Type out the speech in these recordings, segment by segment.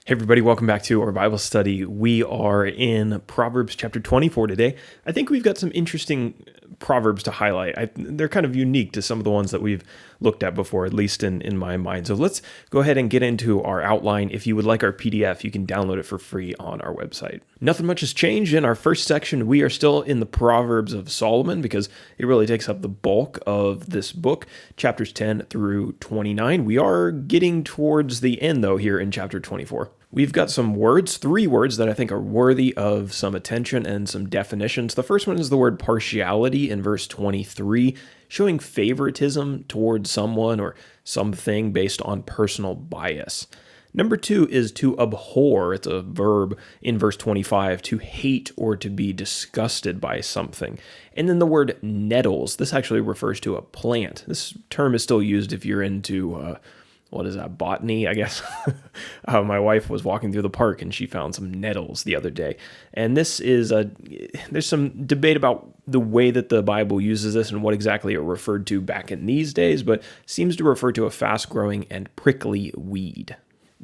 Hey everybody, welcome back to our Bible study. We are in Proverbs chapter 24 today. I think we've got some interesting Proverbs to highlight. They're kind of unique to some of the ones that we've looked at before, at least in my mind. So let's go ahead and get into our outline. If you would like our PDF, you can download it for free on our website. Nothing much has changed. In our first section, we are still in the Proverbs of Solomon because it really takes up the bulk of this book, chapters 10 through 29. We are getting towards the end, though, here in chapter 24. We've got some words, 3 words that I think are worthy of some attention and some definitions. The first one is the word partiality in verse 23, showing favoritism towards someone or something based on personal bias. Number 2 is to abhor. It's a verb in verse 25, to hate or to be disgusted by something. And then the word nettles. This actually refers to a plant. This term is still used if you're into botany, I guess. My wife was walking through the park and she found some nettles the other day. And there's some debate about the way that the Bible uses this and what exactly it referred to back in these days, but seems to refer to a fast-growing and prickly weed.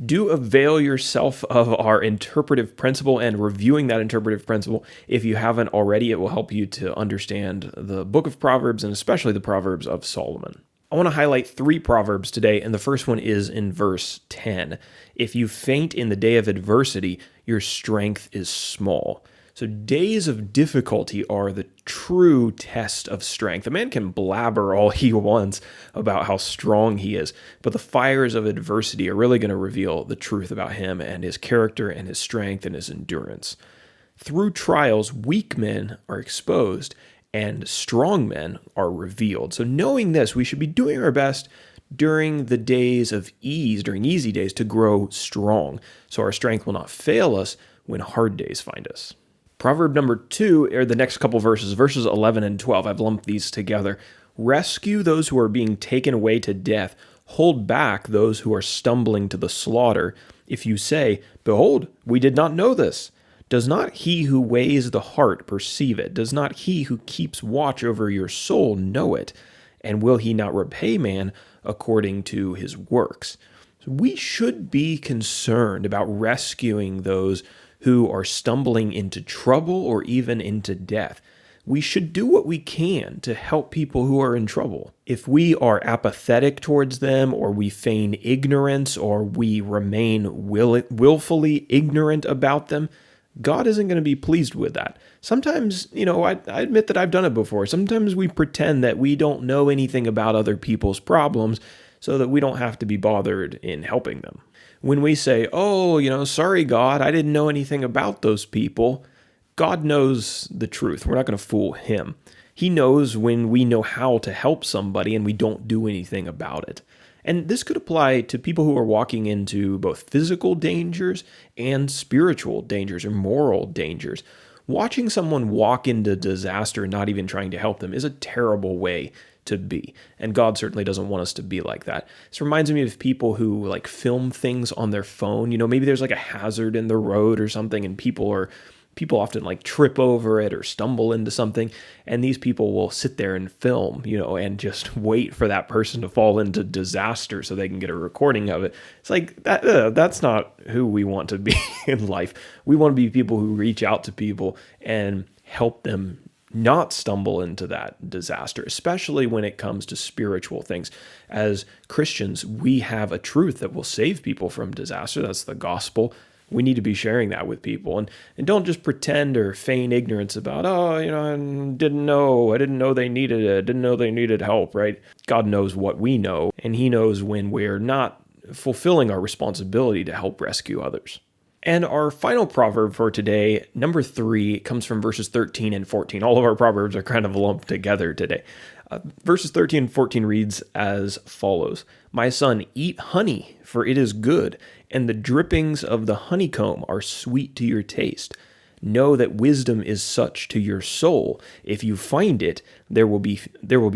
Do avail yourself of our interpretive principle and reviewing that interpretive principle. If you haven't already, it will help you to understand the book of Proverbs and especially the Proverbs of Solomon. I want to highlight 3 proverbs today, and the first one is in verse 10. If you faint in the day of adversity, your strength is small. So days of difficulty are the true test of strength. A man can blabber all he wants about how strong he is, but the fires of adversity are really going to reveal the truth about him and his character and his strength and his endurance. Through trials, weak men are exposed, and strong men are revealed. So knowing this, we should be doing our best during the days of ease, during easy days, to grow strong, so our strength will not fail us when hard days find us. Proverb number 2 are the next couple verses, verses 11 and 12. I've lumped these together. Rescue those who are being taken away to death. Hold back those who are stumbling to the slaughter. If you say, "Behold, we did not know this," does not he who weighs the heart perceive it? Does not he who keeps watch over your soul know it? And will he not repay man according to his works? So we should be concerned about rescuing those who are stumbling into trouble or even into death. We should do what we can to help people who are in trouble. If we are apathetic towards them, or we feign ignorance, or we remain willfully ignorant about them, God isn't going to be pleased with that. Sometimes, I admit that I've done it before. Sometimes we pretend that we don't know anything about other people's problems so that we don't have to be bothered in helping them. When we say, sorry, God, I didn't know anything about those people, God knows the truth. We're not going to fool him. He knows when we know how to help somebody and we don't do anything about it. And this could apply to people who are walking into both physical dangers and spiritual dangers or moral dangers. Watching someone walk into disaster and not even trying to help them is a terrible way to be. And God certainly doesn't want us to be like that. This reminds me of people who film things on their phone. Maybe there's a hazard in the road or something and people often trip over it or stumble into something, and these people will sit there and film, and just wait for that person to fall into disaster so they can get a recording of it. It's that's not who we want to be in life. We want to be people who reach out to people and help them not stumble into that disaster, especially when it comes to spiritual things. As Christians, we have a truth that will save people from disaster. That's the gospel. We need to be sharing that with people, and don't just pretend or feign ignorance about, I didn't know they needed it, didn't know they needed help, right? God knows what we know, and he knows when we're not fulfilling our responsibility to help rescue others. And our final proverb for today, number 3, comes from verses 13 and 14. All of our proverbs are kind of lumped together today. Verses 13 and 14 reads as follows: "My son, eat honey, for it is good, and the drippings of the honeycomb are sweet to your taste. Know that wisdom is such to your soul. If you find it, there will be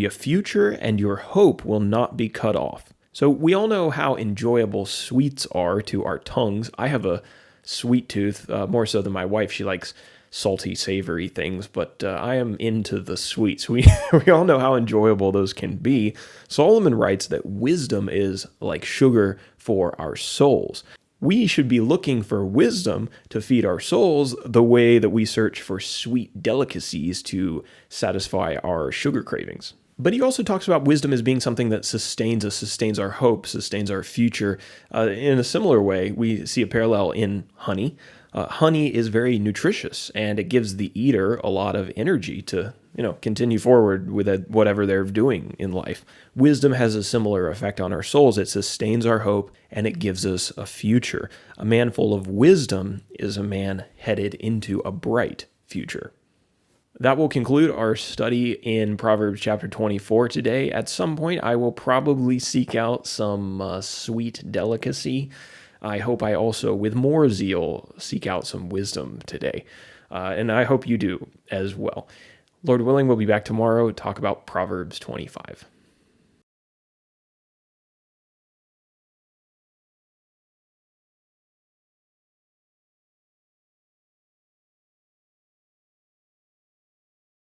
a future, and your hope will not be cut off." So we all know how enjoyable sweets are to our tongues. I have a sweet tooth, more so than my wife. She likes salty, savory things, but I am into the sweets. We all know how enjoyable those can be. Solomon writes that wisdom is like sugar for our souls. We should be looking for wisdom to feed our souls the way that we search for sweet delicacies to satisfy our sugar cravings. But he also talks about wisdom as being something that sustains us, sustains our hope, sustains our future. In a similar way, we see a parallel in honey. Honey is very nutritious, and it gives the eater a lot of energy to, continue forward with whatever they're doing in life. Wisdom has a similar effect on our souls. It sustains our hope, and it gives us a future. A man full of wisdom is a man headed into a bright future. That will conclude our study in Proverbs chapter 24 today. At some point, I will probably seek out some sweet delicacy. I hope I also, with more zeal, seek out some wisdom today. And I hope you do as well. Lord willing, we'll be back tomorrow to talk about Proverbs 25.